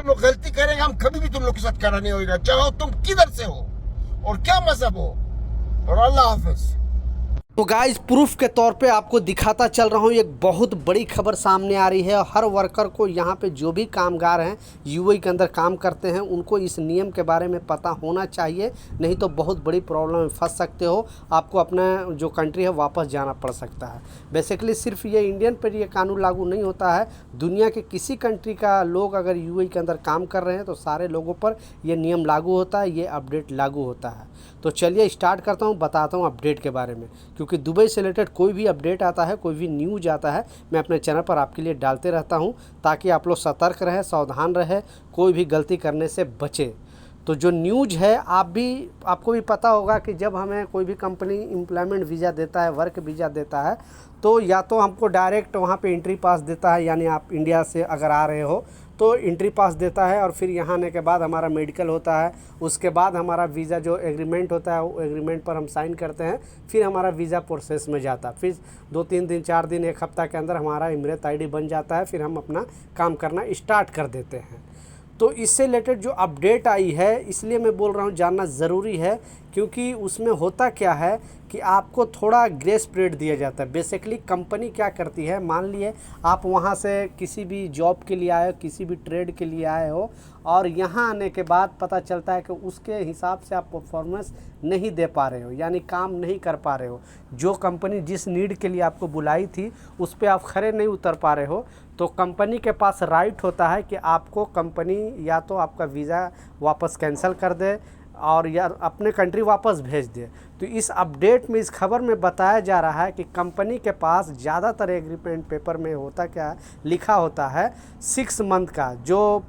तुम लोग गलती करेंगे, हम कभी भी तुम लोग के साथ खड़ा नहीं होगा, चाहे तुम किधर से हो और क्या मजहब हो। और अल्लाह हाफिज। तो गाइस, प्रूफ के तौर पे आपको दिखाता चल रहा हूँ, एक बहुत बड़ी खबर सामने आ रही है। हर वर्कर को यहाँ पे जो भी कामगार हैं यूएई के अंदर काम करते हैं, उनको इस नियम के बारे में पता होना चाहिए, नहीं तो बहुत बड़ी प्रॉब्लम में फंस सकते हो। आपको अपना जो कंट्री है वापस जाना पड़ सकता है। बेसिकली सिर्फ ये इंडियन पर ये कानून लागू नहीं होता है, दुनिया के किसी कंट्री का लोग अगर यूएई के अंदर काम कर रहे हैं तो सारे लोगों पर ये नियम लागू होता है, ये अपडेट लागू होता है। तो चलिए स्टार्ट करता हूँ, बताता हूँ अपडेट के बारे में, क्योंकि दुबई से रिलेटेड कोई भी अपडेट आता है, कोई भी न्यूज आता है, मैं अपने चैनल पर आपके लिए डालते रहता हूँ, ताकि आप लोग सतर्क रहें, सावधान रहें, कोई भी गलती करने से बचे। तो जो न्यूज है आपको भी पता होगा कि जब हमें कोई भी कंपनी एम्प्लॉयमेंट वीज़ा देता है, वर्क वीज़ा देता है, तो या तो हमको डायरेक्ट वहाँ पे एंट्री पास देता है, यानी आप इंडिया से अगर आ रहे हो तो एंट्री पास देता है, और फिर यहाँ आने के बाद हमारा मेडिकल होता है, उसके बाद हमारा वीज़ा जो एग्रीमेंट होता है वो एग्रीमेंट पर हम साइन करते हैं, फिर हमारा वीज़ा प्रोसेस में जाता है, फिर 2-3 दिन 4 दिन 1 हफ्ता के अंदर हमारा इमरत आईडी बन जाता है, फिर हम अपना काम करना स्टार्ट कर देते हैं। तो इससे रिलेटेड जो अपडेट आई है, इसलिए मैं बोल रहा हूँ जानना ज़रूरी है, क्योंकि उसमें होता क्या है कि आपको थोड़ा ग्रेस पीरियड दिया जाता है। बेसिकली कंपनी क्या करती है, मान लिए आप वहाँ से किसी भी जॉब के लिए आए हो, किसी भी ट्रेड के लिए आए हो, और यहाँ आने के बाद पता चलता है कि उसके हिसाब से आप परफॉर्मेंस नहीं दे पा रहे हो, यानी काम नहीं कर पा रहे हो, जो कंपनी जिस नीड के लिए आपको बुलाई थी उस पर आप खरे नहीं उतर पा रहे हो, तो कंपनी के पास राइट होता है कि आपको कंपनी या तो आपका वीज़ा वापस कैंसिल कर दे और या अपने कंट्री वापस भेज दे। तो इस अपडेट में, इस खबर में बताया जा रहा है कि कंपनी के पास ज़्यादातर एग्रीमेंट पेपर में होता क्या लिखा होता है, 6 मंथ का जो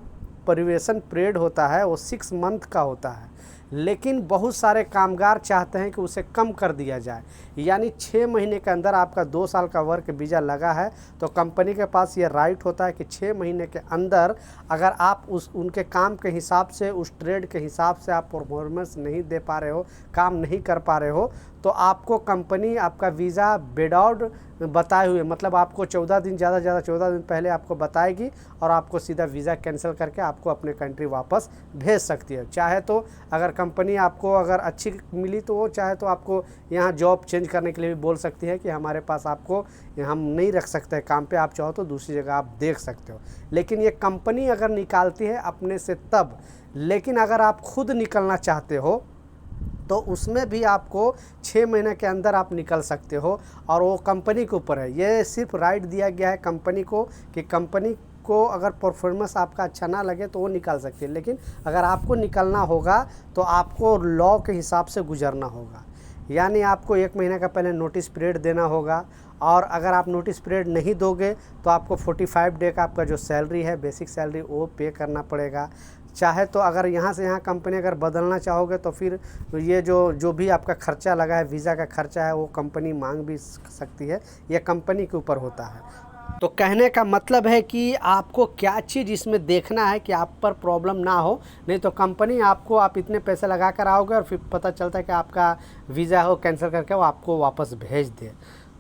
प्रोबेशन पीरियड होता है वो 6 मंथ का होता है, लेकिन बहुत सारे कामगार चाहते हैं कि उसे कम कर दिया जाए, यानी 6 महीने के अंदर आपका 2 साल का वर्क वीज़ा लगा है तो कंपनी के पास ये राइट होता है कि 6 महीने के अंदर अगर आप उनके काम के हिसाब से, उस ट्रेड के हिसाब से आप परफॉर्मेंस नहीं दे पा रहे हो, काम नहीं कर पा रहे हो, तो आपको कंपनी आपका वीज़ा विदाउट बताए हुए, मतलब आपको 14 दिन, ज़्यादा से ज़्यादा 14 दिन पहले आपको बताएगी और आपको सीधा वीज़ा कैंसिल करके आपको अपने कंट्री वापस भेज सकती है। चाहे तो अगर कंपनी आपको अगर अच्छी मिली तो वो चाहे तो आपको यहाँ जॉब चेंज करने के लिए भी बोल सकती है कि हमारे पास आपको हम नहीं रख सकते काम पे, आप चाहो तो दूसरी जगह आप देख सकते हो। लेकिन ये कंपनी अगर निकालती है अपने से तब, लेकिन अगर आप खुद निकलना चाहते हो तो उसमें भी आपको 6 महीने के अंदर आप निकल सकते हो, और वो कंपनी के ऊपर है। ये सिर्फ राइट दिया गया है कंपनी को कि कंपनी को अगर परफॉर्मेंस आपका अच्छा ना लगे तो वो निकाल सकती है, लेकिन अगर आपको निकलना होगा तो आपको लॉ के हिसाब से गुजरना होगा, यानी आपको 1 महीने का पहले नोटिस पीरियड देना होगा, और अगर आप नोटिस पीरियड नहीं दोगे तो आपको 45 डे का आपका जो सैलरी है, बेसिक सैलरी, वो पे करना पड़ेगा। चाहे तो अगर यहाँ से यहाँ कंपनी अगर बदलना चाहोगे तो फिर ये जो भी आपका खर्चा लगा है, वीज़ा का खर्चा है, वो कंपनी मांग भी सकती है, ये कंपनी के ऊपर होता है। तो कहने का मतलब है कि आपको क्या चीज़ इसमें देखना है कि आप पर प्रॉब्लम ना हो, नहीं तो कंपनी आपको, आप इतने पैसे लगा कर आओगे और फिर पता चलता है कि आपका वीज़ा हो कैंसिल करके वो आपको वापस भेज दे।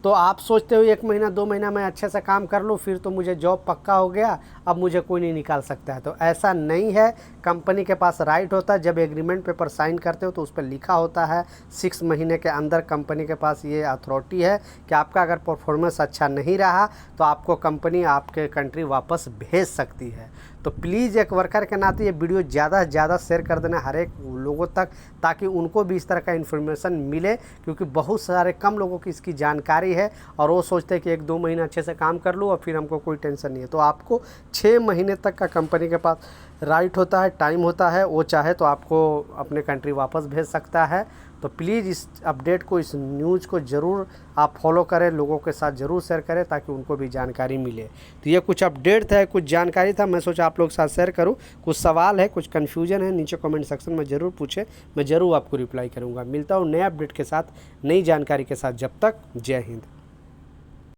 तो आप सोचते हो 1 महीना 2 महीना मैं अच्छे से काम कर लूँ, फिर तो मुझे जॉब पक्का हो गया, अब मुझे कोई नहीं निकाल सकता है। तो ऐसा नहीं है, कंपनी के पास राइट होता है। जब एग्रीमेंट पेपर साइन करते हो तो उस पर लिखा होता है 6 महीने के अंदर कंपनी के पास ये अथॉरिटी है कि आपका अगर परफॉर्मेंस अच्छा नहीं रहा तो आपको कंपनी आपके कंट्री वापस भेज सकती है। तो प्लीज़ एक वर्कर के नाते ये वीडियो ज़्यादा से ज़्यादा शेयर कर देना हर एक लोगों तक, ताकि उनको भी इस तरह का इन्फॉर्मेशन मिले, क्योंकि बहुत सारे कम लोगों की इसकी जानकारी है और वो सोचते हैं कि 1-2 महीने अच्छे से काम कर लूँ और फिर हमको कोई टेंशन नहीं है। तो आपको 6 महीने तक का कंपनी के पास राइट होता है, टाइम होता है, वो चाहे तो आपको अपने कंट्री वापस भेज सकता है। तो प्लीज़ इस अपडेट को, इस न्यूज़ को ज़रूर आप फॉलो करें, लोगों के साथ ज़रूर शेयर करें ताकि उनको भी जानकारी मिले। तो ये कुछ अपडेट था, कुछ जानकारी था, मैं सोचा आप लोग के साथ शेयर करूं। कुछ सवाल है, कुछ कन्फ्यूजन है, नीचे कमेंट सेक्शन में ज़रूर पूछें, मैं ज़रूर आपको रिप्लाई करूंगा। मिलता हूं नए अपडेट के साथ, नई जानकारी के साथ। जब तक जय हिंद।